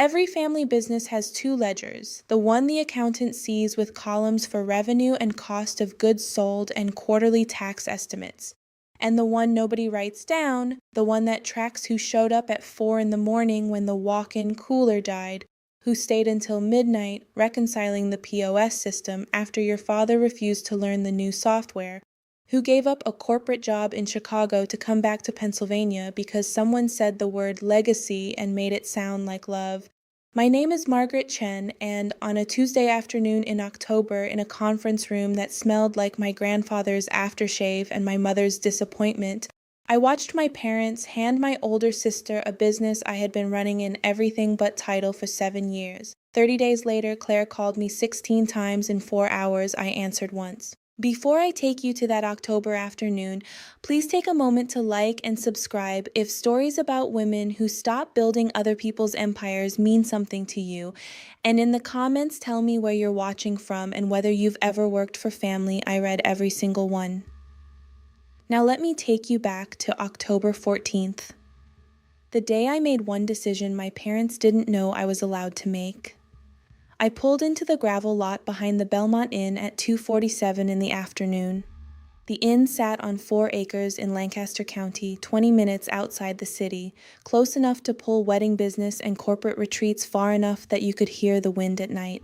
Every family business has two ledgers, the one the accountant sees with columns for revenue and cost of goods sold and quarterly tax estimates, and the one nobody writes down, the one that tracks who showed up at 4 in the morning when the walk-in cooler died, who stayed until midnight reconciling the POS system after your father refused to learn the new software, who gave up a corporate job in Chicago to come back to Pennsylvania because someone said the word legacy and made it sound like love. My name is Margaret Chen, and on a Tuesday afternoon in October in a conference room that smelled like my grandfather's aftershave and my mother's disappointment, I watched my parents hand my older sister a business I had been running in everything but title for 7 years. 30 days later, Claire called me 16 times in 4 hours. I answered once. Before I take you to that October afternoon, please take a moment to like and subscribe if stories about women who stop building other people's empires mean something to you. And in the comments, tell me where you're watching from and whether you've ever worked for family. I read every single one. Now let me take you back to October 14th. The day I made one decision my parents didn't know I was allowed to make. I pulled into the gravel lot behind the Belmont Inn at 2:47 in the afternoon. The inn sat on 4 acres in Lancaster County, 20 minutes outside the city, close enough to pull wedding business and corporate retreats far enough that you could hear the wind at night.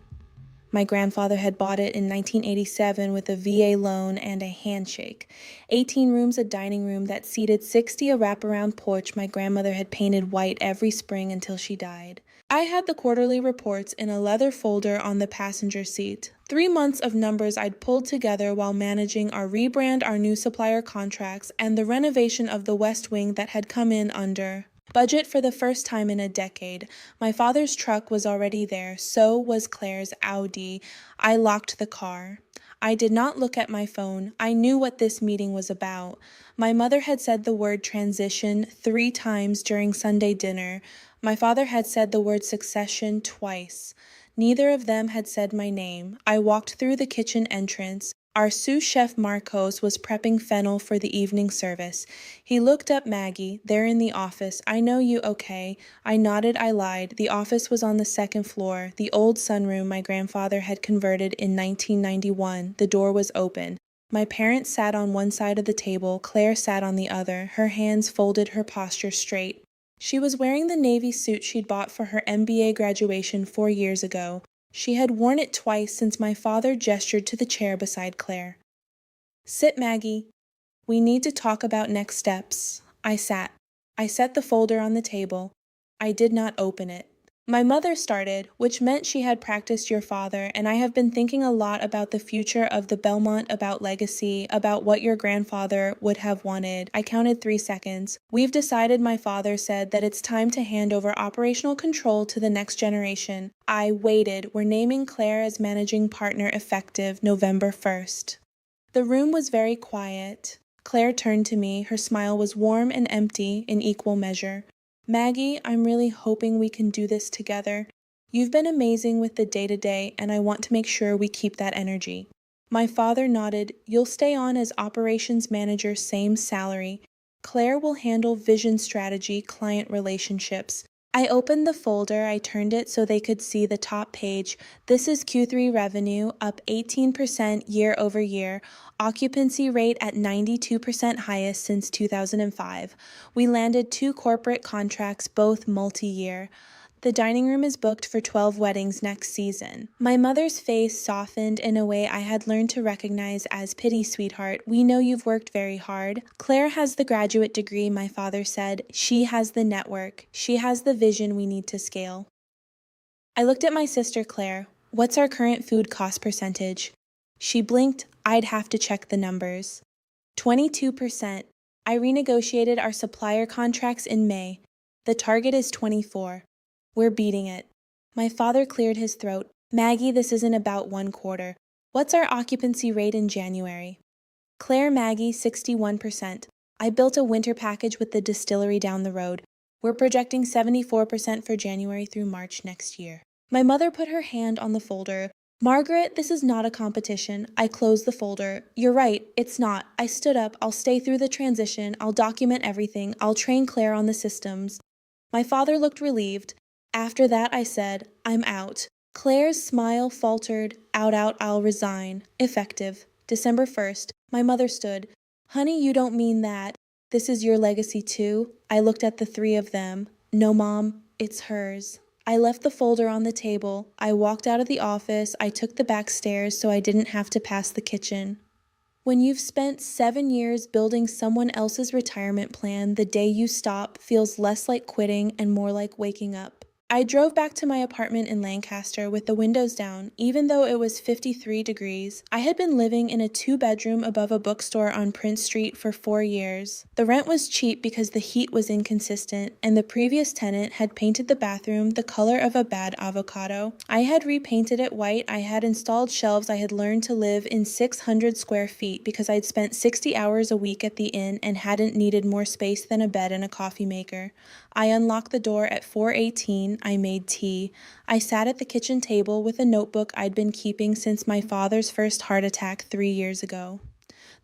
My grandfather had bought it in 1987 with a VA loan and a handshake. 18 rooms, a dining room that seated 60, a wraparound porch my grandmother had painted white every spring until she died. I had the quarterly reports in a leather folder on the passenger seat. 3 months of numbers I'd pulled together while managing our rebrand, our new supplier contracts, and the renovation of the West Wing that had come in under budget for the first time in a decade. My father's truck was already there, so was Claire's Audi. I locked the car. I did not look at my phone. I knew what this meeting was about. My mother had said the word transition 3 times during Sunday dinner. My father had said the word succession twice. Neither of them had said my name. I walked through the kitchen entrance. Our sous chef Marcos was prepping fennel for the evening service. He looked up Maggie. They're in the office. I know you, okay? I nodded, I lied. The office was on the 2nd floor, the old sunroom my grandfather had converted in 1991. The door was open. My parents sat on one side of the table. Claire sat on the other, her hands folded, her posture straight. She was wearing the navy suit she'd bought for her MBA graduation 4 years ago. She had worn it twice since my father gestured to the chair beside Claire. Sit, Maggie. We need to talk about next steps. I sat. I set the folder on the table. I did not open it. My mother started, which meant she had practiced your father, and I have been thinking a lot about the future of the Belmont, about legacy, about what your grandfather would have wanted. I counted 3 seconds. We've decided, my father said, that it's time to hand over operational control to the next generation. I waited. We're naming Claire as managing partner effective November 1st. The room was very quiet. Claire turned to me. Her smile was warm and empty in equal measure. Maggie, I'm really hoping we can do this together. You've been amazing with the day-to-day, and I want to make sure we keep that energy. My father nodded. You'll stay on as operations manager, same salary. Claire will handle vision strategy, client relationships. I opened the folder. I turned it so they could see the top page. This is Q3 revenue, up 18% year over year. Occupancy rate at 92%, highest since 2005. We landed 2 corporate contracts, both multi-year. The dining room is booked for 12 weddings next season. My mother's face softened in a way I had learned to recognize as pity, sweetheart. We know you've worked very hard. Claire has the graduate degree, my father said. She has the network. She has the vision we need to scale. I looked at my sister Claire. What's our current food cost percentage? She blinked. I'd have to check the numbers. 22%. I renegotiated our supplier contracts in May. The target is 24%. We're beating it. My father cleared his throat. Maggie, this isn't about 1 quarter. What's our occupancy rate in January? Claire, Maggie, 61%. I built a winter package with the distillery down the road. We're projecting 74% for January through March next year. My mother put her hand on the folder. Margaret, this is not a competition. I closed the folder. You're right, it's not. I stood up. I'll stay through the transition. I'll document everything. I'll train Claire on the systems. My father looked relieved. After that, I said, I'm out. Claire's smile faltered, out, I'll resign. Effective. December 1st. My mother stood. Honey, you don't mean that. This is your legacy too? I looked at the three of them. No, Mom, it's hers. I left the folder on the table. I walked out of the office. I took the back stairs so I didn't have to pass the kitchen. When you've spent 7 years building someone else's retirement plan, the day you stop feels less like quitting and more like waking up. I drove back to my apartment in Lancaster with the windows down, even though it was 53 degrees. I had been living in a 2-bedroom above a bookstore on Prince Street for 4 years. The rent was cheap because the heat was inconsistent, and the previous tenant had painted the bathroom the color of a bad avocado. I had repainted it white. I had installed shelves. I had learned to live in 600 square feet because I'd spent 60 hours a week at the inn and hadn't needed more space than a bed and a coffee maker. I unlocked the door at 4:18. I made tea. I sat at the kitchen table with a notebook I'd been keeping since my father's first heart attack 3 years ago.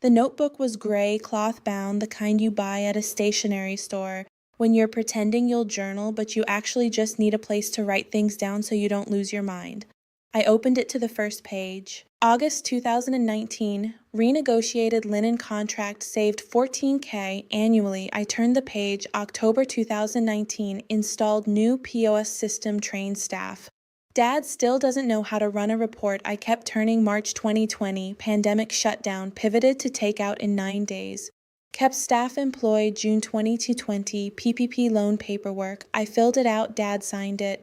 The notebook was gray, cloth-bound, the kind you buy at a stationery store when you're pretending you'll journal, but you actually just need a place to write things down so you don't lose your mind. I opened it to the first page. August 2019, renegotiated linen contract saved $14K annually. I turned the page. October 2019, installed new POS system, trained staff. Dad still doesn't know how to run a report. I kept turning. March 2020, pandemic shutdown, pivoted to takeout in 9 days. Kept staff employed. June 2020, PPP loan paperwork. I filled it out. Dad signed it.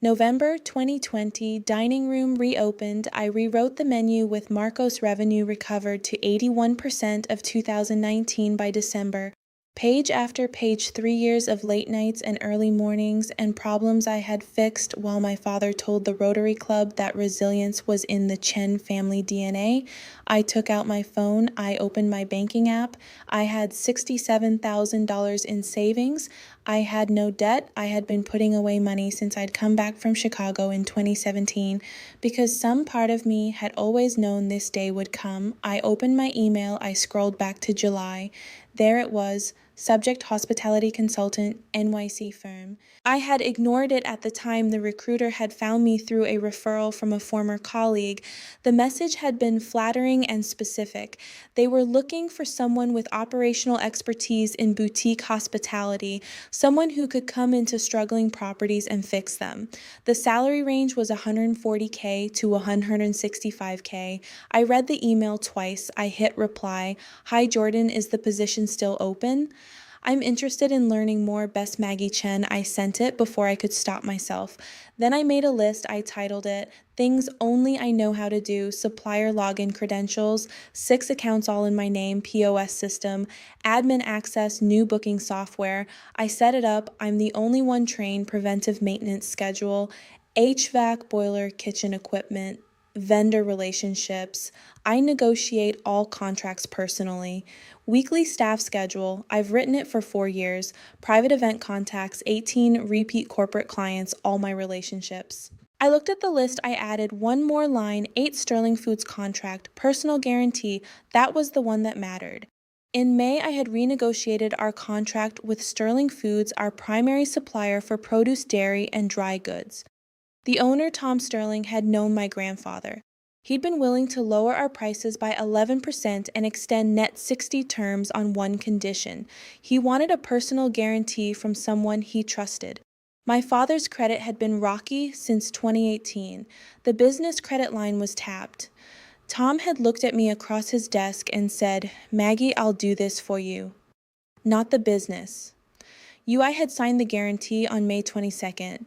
November 2020, dining room reopened. I rewrote the menu with Marcos revenue recovered to 81% of 2019 by December. Page after page, 3 years of late nights and early mornings and problems I had fixed while my father told the Rotary Club that resilience was in the Chen family DNA. I took out my phone. I opened my banking app. I had $67,000 in savings. I had no debt. I had been putting away money since I'd come back from Chicago in 2017 because some part of me had always known this day would come. I opened my email. I scrolled back to July. There it was, subject hospitality consultant, NYC firm. I had ignored it at the time. The recruiter had found me through a referral from a former colleague. The message had been flattering and specific. They were looking for someone with operational expertise in boutique hospitality, someone who could come into struggling properties and fix them. The salary range was $140K to $165K. I read the email twice. I hit reply. Hi, Jordan, is the position still open? I'm interested in learning more. Best Maggie Chen. I sent it before I could stop myself. Then I made a list. I titled it, Things Only I Know How to Do, Supplier Login Credentials, 6 accounts all in my name, POS system, admin access, new booking software. I set it up. I'm the only one trained, preventive maintenance schedule, HVAC, boiler, kitchen equipment, vendor relationships. I negotiate all contracts personally. Weekly staff schedule. I've written it for 4 years. Private event contacts, 18 repeat corporate clients, all my relationships. I looked at the list. I added one more line, 8 Sterling Foods contract, personal guarantee. That was the one that mattered. In May, I had renegotiated our contract with Sterling Foods, our primary supplier for produce, dairy, and dry goods. The owner, Tom Sterling, had known my grandfather. He'd been willing to lower our prices by 11% and extend net 60 terms on one condition. He wanted a personal guarantee from someone he trusted. My father's credit had been rocky since 2018. The business credit line was tapped. Tom had looked at me across his desk and said, Maggie, I'll do this for you. Not the business. UI had signed the guarantee on May 22nd.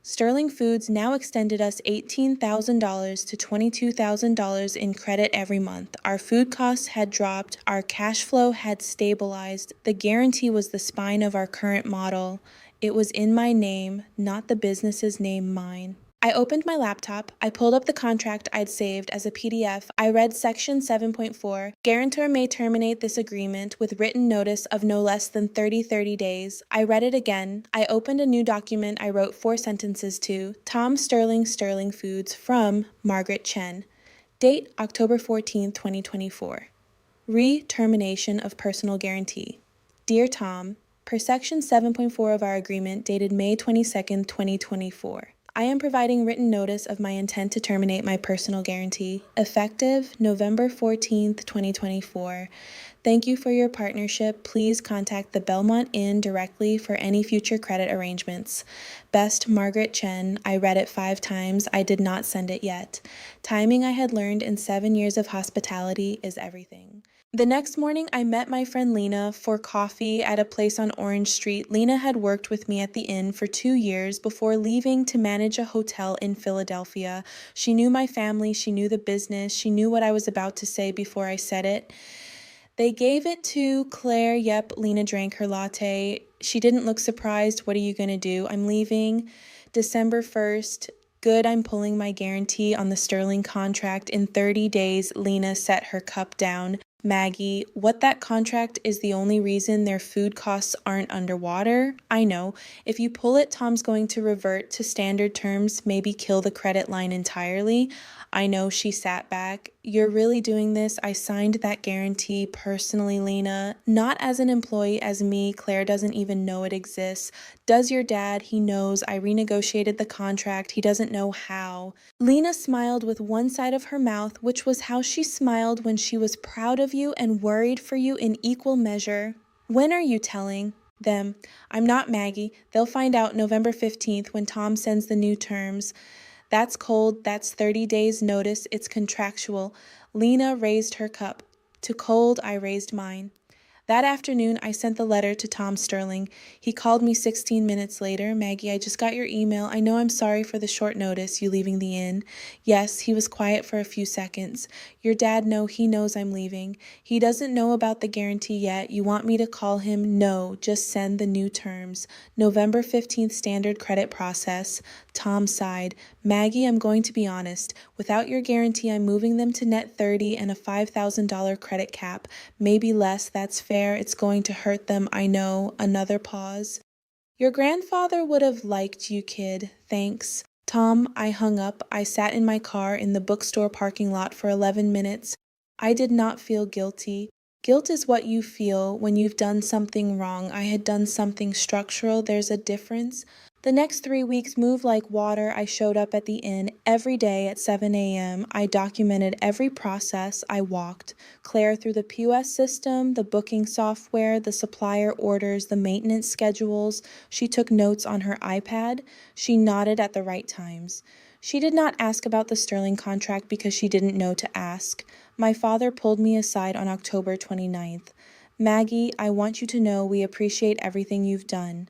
Sterling Foods now extended us $18,000 to $22,000 in credit every month. Our food costs had dropped. Our cash flow had stabilized. The guarantee was the spine of our current model. It was in my name, not the business's name, mine. I opened my laptop. I pulled up the contract I'd saved as a PDF. I read section 7.4. Guarantor may terminate this agreement with written notice of no less than 30 days. I read it again. I opened a new document I wrote 4 sentences to. Tom Sterling, Sterling Foods, from Margaret Chen. Date October 14, 2024. Re-termination of personal guarantee. Dear Tom, Per Section 7.4 of our agreement, dated May 22nd, 2024. I am providing written notice of my intent to terminate my personal guarantee, effective November 14th, 2024. Thank you for your partnership. Please contact the Belmont Inn directly for any future credit arrangements. Best, Margaret Chen. I read it 5 times. I did not send it yet. Timing I had learned in 7 years of hospitality is everything. The next morning, I met my friend Lena for coffee at a place on Orange Street. Lena had worked with me at the inn for 2 years before leaving to manage a hotel in Philadelphia. She knew my family, she knew the business, she knew what I was about to say before I said it. They gave it to Claire. Yep, Lena drank her latte. She didn't look surprised. What are you going to do? I'm leaving December 1st. Good, I'm pulling my guarantee on the Sterling contract. In 30 days, Lena set her cup down. Maggie, what that contract is the only reason their food costs aren't underwater? I know. If you pull it, Tom's going to revert to standard terms, maybe kill the credit line entirely. I know, she sat back. You're really doing this? I signed that guarantee personally, Lena. Not as an employee, as me. Claire doesn't even know it exists. Does your dad? He knows. I renegotiated the contract. He doesn't know how. Lena smiled with one side of her mouth, which was how she smiled when she was proud of you and worried for you in equal measure. When are you telling them? I'm not Maggie. They'll find out November 15th when Tom sends the new terms. That's cold. That's 30 days notice. It's contractual. Lena raised her cup. To cold, I raised mine. That afternoon, I sent the letter to Tom Sterling. He called me 16 minutes later. Maggie, I just got your email. I know I'm sorry for the short notice, you leaving the inn. Yes, he was quiet for a few seconds. Your dad, no, he knows I'm leaving. He doesn't know about the guarantee yet. You want me to call him? No, just send the new terms. November 15th standard credit process. Tom sighed. Maggie, I'm going to be honest. Without your guarantee, I'm moving them to net 30 and a $5,000 credit cap. Maybe less, that's fair. It's going to hurt them, I know. Another pause. Your grandfather would have liked you, kid. Thanks. Tom, I hung up. I sat in my car in the bookstore parking lot for 11 minutes. I did not feel guilty. Guilt is what you feel when you've done something wrong. I had done something structural. There's a difference. The next 3 weeks moved like water. I showed up at the inn every day at 7 a.m. I documented every process. I walked Claire through the POS system, the booking software, the supplier orders, the maintenance schedules. She took notes on her iPad. She nodded at the right times. She did not ask about the Sterling contract because she didn't know to ask. My father pulled me aside on October 29th. Maggie, I want you to know we appreciate everything you've done.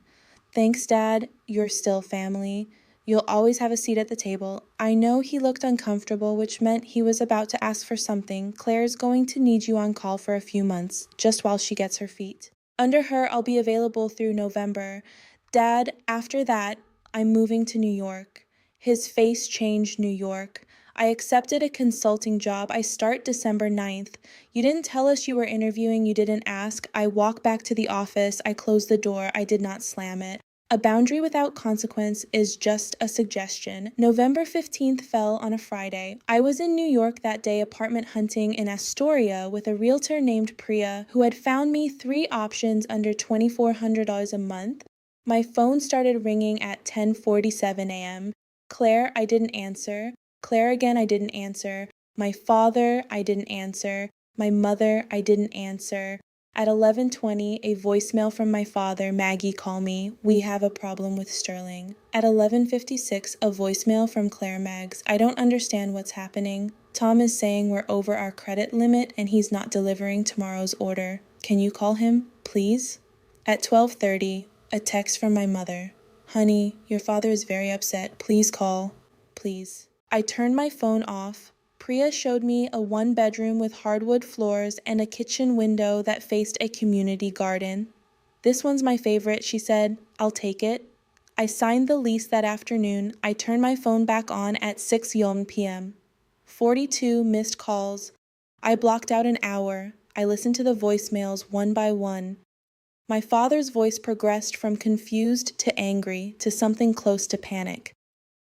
Thanks, Dad. You're still family. You'll always have a seat at the table. I know he looked uncomfortable, which meant he was about to ask for something. Claire's going to need you on call for a few months, just while she gets her feet. Under her, I'll be available through November. Dad, after that, I'm moving to New York. His face changed. New York. I accepted a consulting job. I start December 9th. You didn't tell us you were interviewing. You didn't ask. I walk back to the office. I close the door. I did not slam it. A boundary without consequence is just a suggestion. November 15th fell on a Friday. I was in New York that day apartment hunting in Astoria with a realtor named Priya who had found me 3 options under $2,400 a month. My phone started ringing at 10:47 a.m. Claire, I didn't answer. Claire again, I didn't answer. My father, I didn't answer. My mother, I didn't answer. At 11:20, a voicemail from my father, Maggie, call me. We have a problem with Sterling. At 11:56, a voicemail from Claire Maggs. I don't understand what's happening. Tom is saying we're over our credit limit and he's not delivering tomorrow's order. Can you call him, please? At 12:30, a text from my mother. Honey, your father is very upset. Please call. Please. I turned my phone off. Priya showed me a 1-bedroom with hardwood floors and a kitchen window that faced a community garden. This one's my favorite, she said. I'll take it. I signed the lease that afternoon. I turned my phone back on at 6 p.m. 42 missed calls. I blocked out an hour. I listened to the voicemails one by one. My father's voice progressed from confused to angry to something close to panic.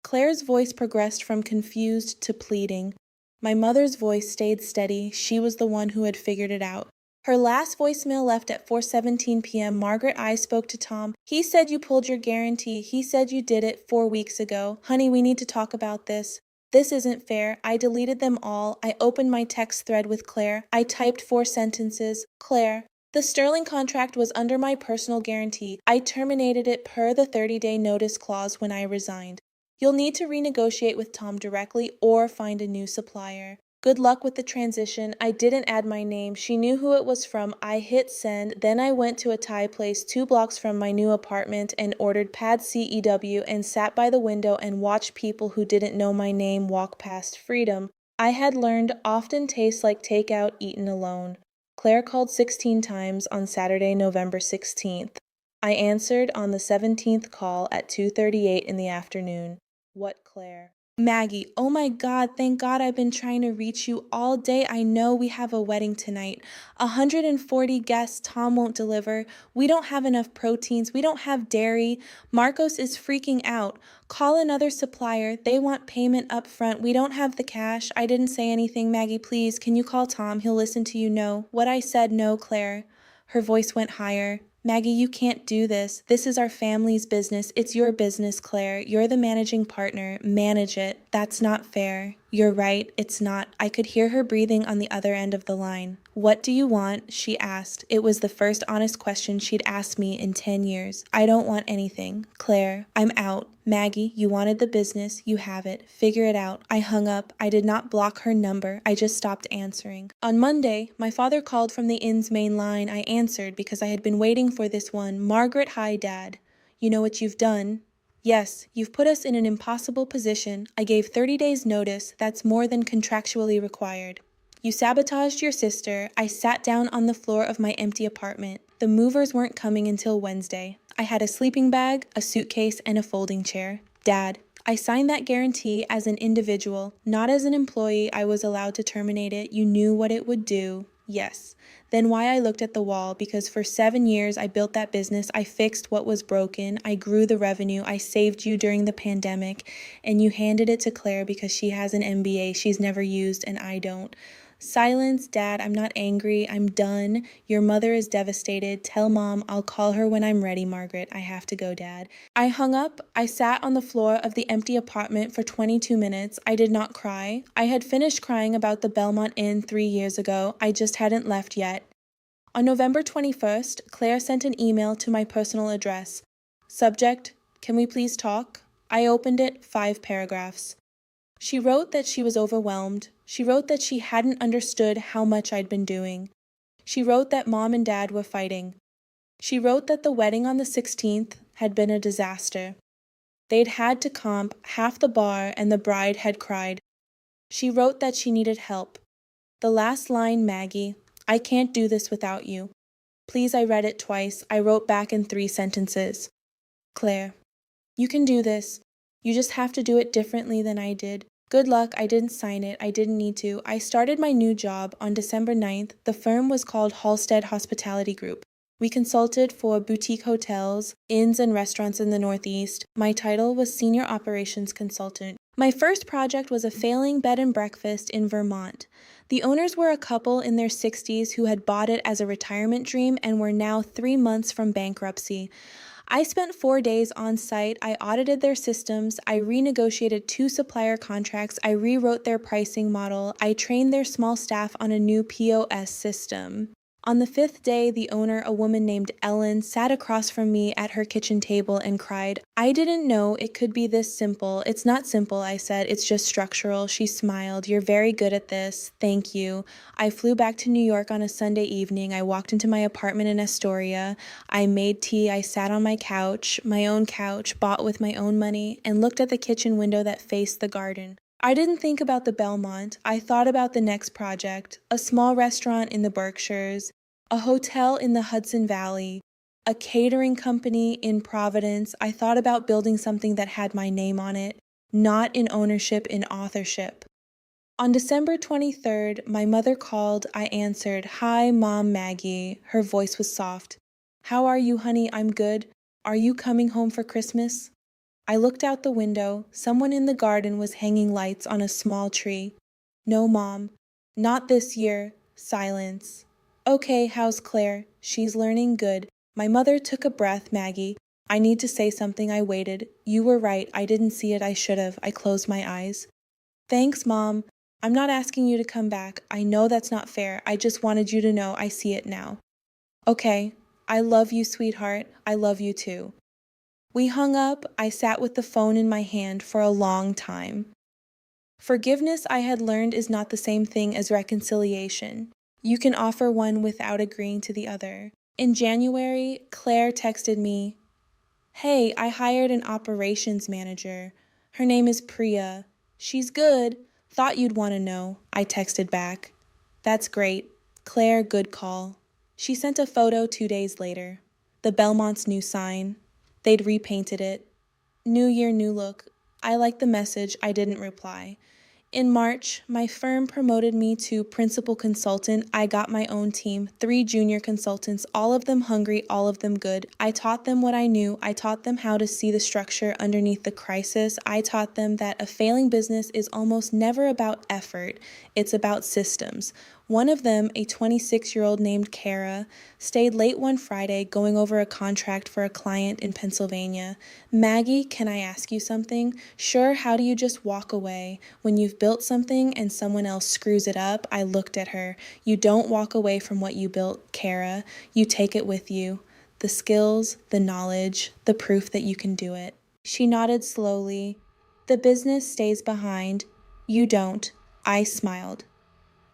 Claire's voice progressed from confused to pleading. My mother's voice stayed steady. She was the one who had figured it out. Her last voicemail left at 4:17 p.m. Margaret I spoke to Tom. He said you pulled your guarantee. He said you did it 4 weeks ago. Honey, we need to talk about this. This isn't fair. I deleted them all. I opened my text thread with Claire. I typed 4 sentences. Claire. The Sterling contract was under my personal guarantee. I terminated it per the 30-day notice clause when I resigned. You'll need to renegotiate with Tom directly or find a new supplier. Good luck with the transition. I didn't add my name. She knew who it was from. I hit send. Then I went to a Thai place 2 blocks from my new apartment and ordered pad CEW and sat by the window and watched people who didn't know my name walk past freedom. I had learned often tastes like takeout eaten alone. Claire called 16 times on Saturday, November 16th. I answered on the 17th call at 2:38 in the afternoon. What, Claire? Maggie, oh my God, thank God I've been trying to reach you all day. I know we have a wedding tonight. 140 guests, Tom won't deliver. We don't have enough proteins. We don't have dairy. Marcos is freaking out. Call another supplier. They want payment up front. We don't have the cash. I didn't say anything, Maggie, please. Can you call Tom? He'll listen to you. No. What I said, no, Claire. Her voice went higher. Maggie, you can't do this. This is our family's business. It's your business, Claire. You're the managing partner. Manage it. That's not fair. You're right. It's not. I could hear her breathing on the other end of the line. What do you want? She asked. It was the first honest question she'd asked me in 10 years. I don't want anything. Claire, I'm out. Maggie, you wanted the business. You have it. Figure it out. I hung up. I did not block her number. I just stopped answering. On Monday, my father called from the inn's main line. I answered because I had been waiting for this one. Margaret, hi, Dad. You know what you've done? Yes, you've put us in an impossible position. I gave 30 days notice. That's more than contractually required. You sabotaged your sister. I sat down on the floor of my empty apartment. The movers weren't coming until Wednesday. I had a sleeping bag, a suitcase, and a folding chair. Dad, I signed that guarantee as an individual, not as an employee. I was allowed to terminate it. You knew what it would do. Yes. Then why I looked at the wall, because for 7 years I built that business, I fixed what was broken, I grew the revenue, I saved you during the pandemic, and you handed it to Claire because she has an MBA she's never used and I don't. Silence, Dad, I'm not angry, I'm done. Your mother is devastated. Tell Mom I'll call her when I'm ready, Margaret. I have to go, Dad. I hung up. I sat on the floor of the empty apartment for 22 minutes. I did not cry. I had finished crying about the Belmont Inn 3 years ago. I just hadn't left yet. On November 21st, Claire sent an email to my personal address. Subject, can we please talk? I opened it, 5 paragraphs. She wrote that she was overwhelmed. She wrote that she hadn't understood how much I'd been doing. She wrote that Mom and Dad were fighting. She wrote that the wedding on the 16th had been a disaster. They'd had to comp half the bar and the bride had cried. She wrote that she needed help. The last line, Maggie, I can't do this without you. Please, I read it twice. I wrote back in 3 sentences. Claire, you can do this. You just have to do it differently than I did. Good luck, I didn't sign it. I didn't need to. I started my new job on December 9th. The firm was called Halstead Hospitality Group. We consulted for boutique hotels, inns and restaurants in the Northeast. My title was Senior Operations Consultant. My first project was a failing bed and breakfast in Vermont. The owners were a couple in their 60s who had bought it as a retirement dream and were now 3 months from bankruptcy. I spent 4 days on site. I audited their systems. I renegotiated 2 supplier contracts. I rewrote their pricing model. I trained their small staff on a new POS system. On the 5th day, the owner, a woman named Ellen, sat across from me at her kitchen table and cried, I didn't know it could be this simple. It's not simple, I said. It's just structural. She smiled. You're very good at this. Thank you. I flew back to New York on a Sunday evening. I walked into my apartment in Astoria. I made tea. I sat on my couch, my own couch, bought with my own money, and looked at the kitchen window that faced the garden. I didn't think about the Belmont. I thought about the next project, a small restaurant in the Berkshires, a hotel in the Hudson Valley, a catering company in Providence. I thought about building something that had my name on it, not in ownership, in authorship. On December 23rd, my mother called. I answered, Hi, Mom, Maggie. Her voice was soft. How are you, honey? I'm good. Are you coming home for Christmas? I looked out the window. Someone in the garden was hanging lights on a small tree. No, Mom. Not this year. Silence. Okay, how's Claire? She's learning good. My mother took a breath, Maggie. I need to say something. I waited. You were right. I didn't see it. I should have. I closed my eyes. Thanks, Mom. I'm not asking you to come back. I know that's not fair. I just wanted you to know I see it now. Okay. I love you, sweetheart. I love you too. We hung up. I sat with the phone in my hand for a long time. Forgiveness, I had learned, is not the same thing as reconciliation. You can offer one without agreeing to the other. In January, Claire texted me, "Hey, I hired an operations manager. Her name is Priya. She's good. Thought you'd want to know," I texted back. "That's great. Claire, good call." She sent a photo 2 days later. The Belmont's new sign. They'd repainted it. New year, new look. I liked the message. I didn't reply. In March, my firm promoted me to principal consultant. I got my own team, 3 junior consultants, all of them hungry, all of them good. I taught them what I knew. I taught them how to see the structure underneath the crisis. I taught them that a failing business is almost never about effort. It's about systems. One of them, a 26-year-old named Kara, stayed late one Friday going over a contract for a client in Pennsylvania. "Maggie, can I ask you something?" "Sure, how do you just walk away? When you've built something and someone else screws it up," I looked at her. "You don't walk away from what you built, Kara. You take it with you. The skills, the knowledge, the proof that you can do it." She nodded slowly. "The business stays behind. You don't." I smiled.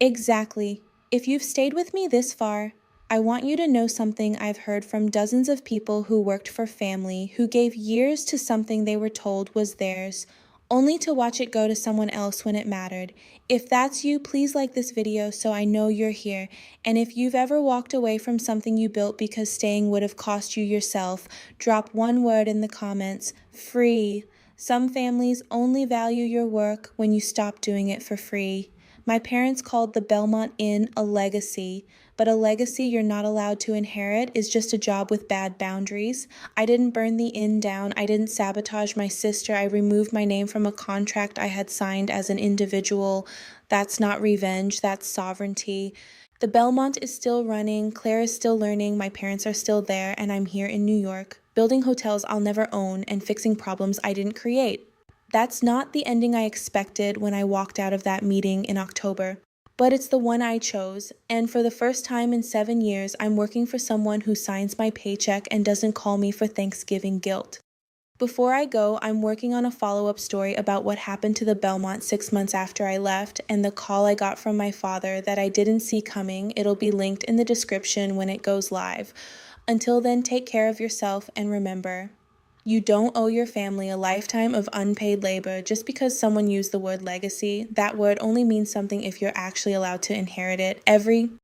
"Exactly. If you've stayed with me this far, I want you to know something I've heard from dozens of people who worked for family who gave years to something they were told was theirs, only to watch it go to someone else when it mattered. If that's you, please like this video so I know you're here. And if you've ever walked away from something you built because staying would have cost you yourself, drop one word in the comments: free. Some families only value your work when you stop doing it for free. My parents called the Belmont Inn a legacy, but a legacy you're not allowed to inherit is just a job with bad boundaries. I didn't burn the inn down. I didn't sabotage my sister. I removed my name from a contract I had signed as an individual. That's not revenge, that's sovereignty. The Belmont is still running, Claire is still learning, my parents are still there, and I'm here in New York, building hotels I'll never own and fixing problems I didn't create. That's not the ending I expected when I walked out of that meeting in October, but it's the one I chose, and for the first time in 7 years, I'm working for someone who signs my paycheck and doesn't call me for Thanksgiving guilt. Before I go, I'm working on a follow-up story about what happened to the Belmont 6 months after I left and the call I got from my father that I didn't see coming. It'll be linked in the description when it goes live. Until then, take care of yourself and remember, you don't owe your family a lifetime of unpaid labor just because someone used the word legacy. That word only means something if you're actually allowed to inherit it. Every